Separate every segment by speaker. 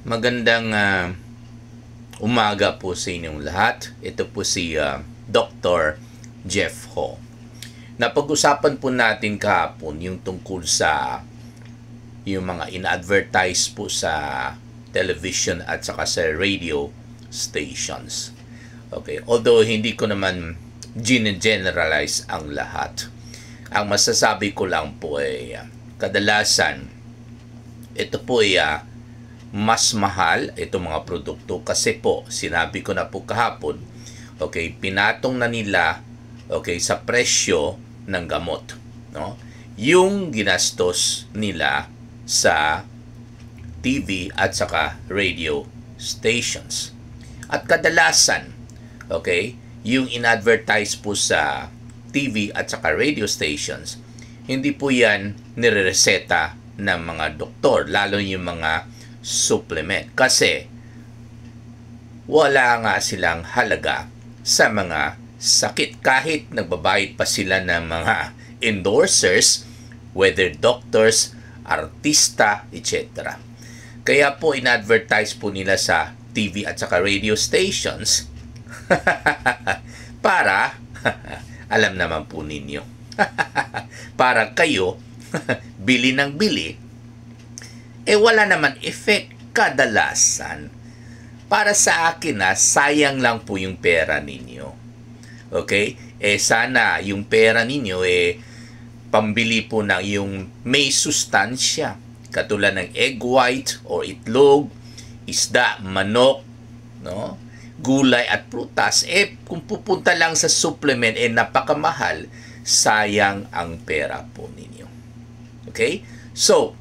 Speaker 1: Magandang umaga po sa inyong lahat. Ito po si Dr. Jeff Ho. Napag-usapan po natin kahapon yung tungkol sa yung mga ina-advertise po sa television at saka sa radio stations. Okay, although hindi ko naman generalize ang lahat. Ang masasabi ko lang po ay kadalasan ito po ay mas mahal itong mga produkto kasi po, sinabi ko na po kahapon, okay, pinatong na nila sa presyo ng gamot, no? Yung ginastos nila sa TV at saka radio stations. At kadalasan, yung in-advertise po sa TV at saka radio stations, hindi po yan nirereseta ng mga doktor, lalo yung mga supplement, kasi wala nga silang halaga sa mga sakit kahit nagbabayad pa sila ng mga endorsers, whether doctors, artista, etc. Kaya po in-advertise po nila sa TV at saka radio stations para alam naman po ninyo para kayo bili ng bili, wala naman effect kadalasan. Para sa akin sayang lang po yung pera ninyo. Okay? Sana yung pera ninyo pambili po ng yung may sustansya. Katulad ng egg white or itlog, isda, manok, no? Gulay at prutas. Kung pupunta lang sa supplement, napakamahal. Sayang ang pera po ninyo. Okay? So,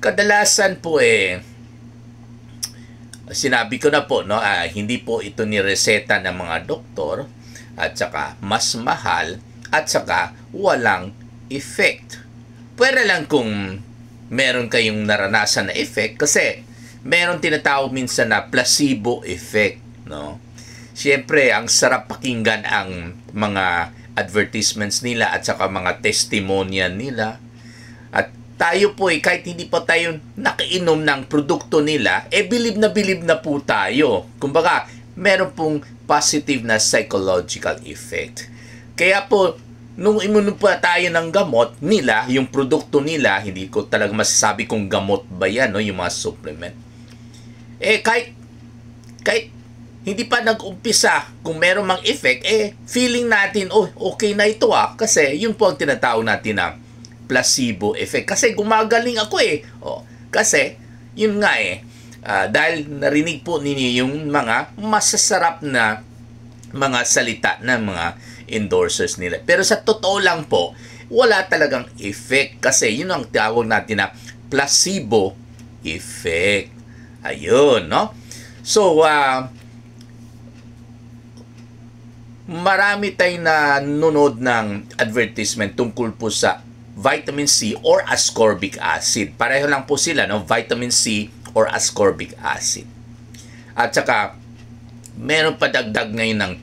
Speaker 1: kadalasan po sinabi ko na po, no, hindi po ito nireseta ng mga doktor at saka mas mahal at saka walang effect. Pwede lang kung meron kayong naranasan na effect kasi meron tinatawag minsan na placebo effect, no? Siyempre, ang sarap pakinggan ang mga advertisements nila at saka mga testimonial nila. At tayo po kahit hindi pa tayo nakainom ng produkto nila, bilib na po tayo. Kumbaga, meron pong positive na psychological effect. Kaya po, nung inunom pa tayo ng gamot nila, yung produkto nila, hindi ko talaga masasabi kung gamot ba yan, no, yung mga supplement. Kahit hindi pa nag-umpisa, kung meron mang effect, feeling natin, okay na ito kasi yun po ang tinatawag natin na placebo effect. Kasi gumagaling ako kasi, yun nga dahil narinig po ninyo yung mga masasarap na mga salita ng mga endorsers nila. Pero sa totoo lang po, wala talagang effect kasi yun ang tawag natin na placebo effect. Ayun, no? So, marami tayong nanonood ng advertisement tungkol po sa vitamin C or ascorbic acid. Pareho lang po sila, no? Vitamin C or ascorbic acid. At saka, meron pa dagdag ngayon ng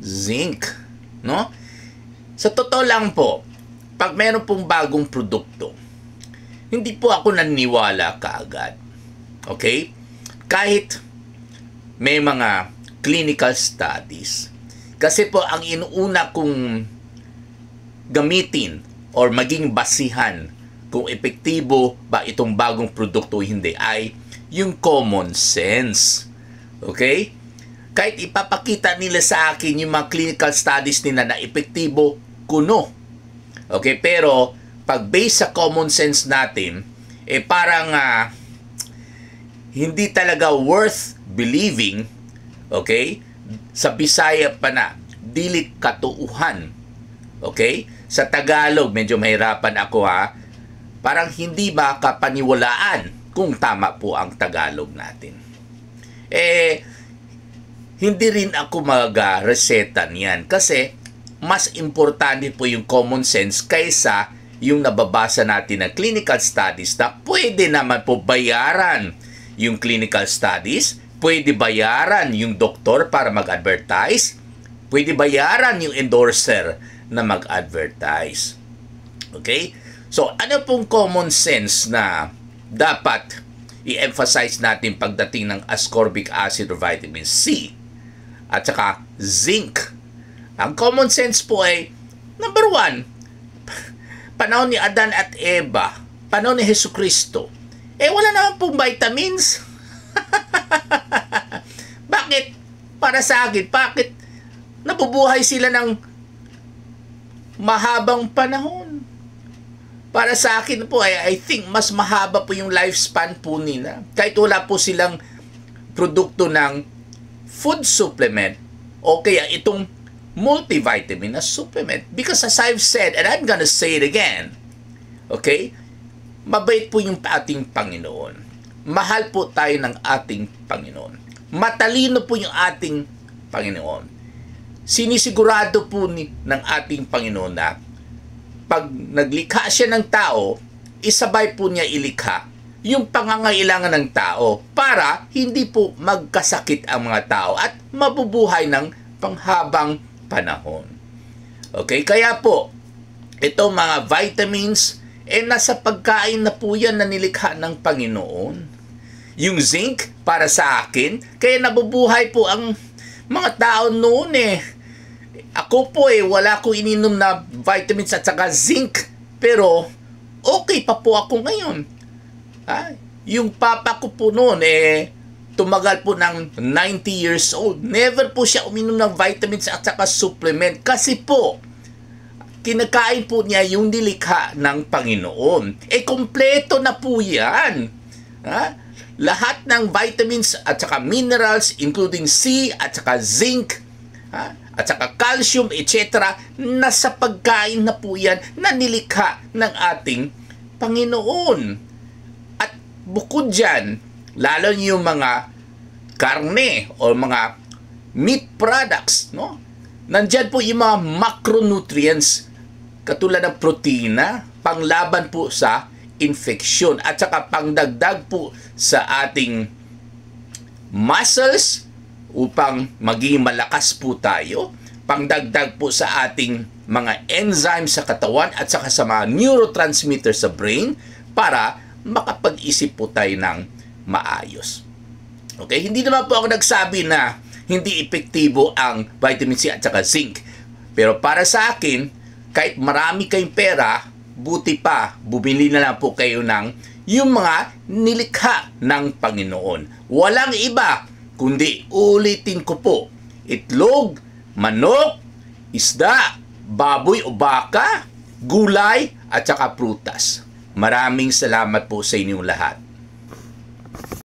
Speaker 1: zinc, no? Sa totoo lang po, pag meron pong bagong produkto, hindi po ako naniniwala kaagad. Okay? Kahit may mga clinical studies. Kasi po, ang inuuna kong gamitin or maging basihan kung epektibo ba itong bagong produkto o hindi ay yung common sense. Okay? Kahit ipapakita nila sa akin yung mga clinical studies nila na epektibo, kuno. Okay? Pero, pag based sa common sense natin, parang hindi talaga worth believing, okay? Sa Bisaya pa na, dili katuuhan. Okay? Sa Tagalog, medyo mahirapan ako parang hindi makapaniwalaan kung tama po ang Tagalog natin. Hindi rin ako mag-reseta niyan kasi mas importante po yung common sense kaysa yung nababasa natin na clinical studies na pwede naman po bayaran yung clinical studies, pwede bayaran yung doktor para mag-advertise, pwede bayaran yung endorser na mag-advertise. Okay? So, ano pong common sense na dapat i-emphasize natin pagdating ng ascorbic acid or vitamin C at saka zinc. Ang common sense po ay, number one, panahon ni Adan at Eva, panahon ni Jesucristo, wala naman pong vitamins. Bakit? Para sa akin, bakit nabubuhay sila ng mahabang panahon? Para sa akin po, I think mas mahaba po yung lifespan po nila. Kahit wala po silang produkto ng food supplement o kaya itong multivitamin na supplement. Because as I've said, and I'm gonna say it again, okay, mabait po yung ating Panginoon. Mahal po tayo ng ating Panginoon. Matalino po yung ating Panginoon. Sinisigurado po ng ating Panginoon na pag naglikha siya ng tao, isabay po niya ilikha yung pangangailangan ng tao para hindi po magkasakit ang mga tao at mabubuhay ng panghabang panahon. Okay, kaya po, itong mga vitamins, nasa pagkain na po yan na nilikha ng Panginoon. Yung zinc, para sa akin, kaya nabubuhay po ang mga tao noon Ako po wala ko ininom na vitamins at saka zinc. Pero, okay pa po ako ngayon. Yung papa ko po noon, tumagal po ng 90 years old. Never po siya uminom ng vitamins at saka supplement. Kasi po, kinakain po niya yung nilikha ng Panginoon. Kompleto na po yan. Lahat ng vitamins at saka minerals, including C at saka zinc, at saka calcium, etc., nasa pagkain na po yan na nilikha ng ating Panginoon. At bukod dyan, lalo yung mga karne o mga meat products, no? Nandyan po yung mga macronutrients katulad ng protina, panglaban po sa infeksyon at saka pangdagdag po sa ating muscles upang maging malakas po tayo, pangdagdag po sa ating mga enzymes sa katawan at saka sa mga neurotransmitters sa brain para makapag-isip po tayo ng maayos. Okay, hindi naman po ako nagsabi na hindi epektibo ang vitamin C at saka zinc. Pero para sa akin, kahit marami kayong pera, buti pa, bumili na lang po kayo ng yung mga nilikha ng Panginoon. Walang iba, kundi ulitin ko po, itlog, manok, isda, baboy o baka, gulay at saka prutas. Maraming salamat po sa inyong lahat.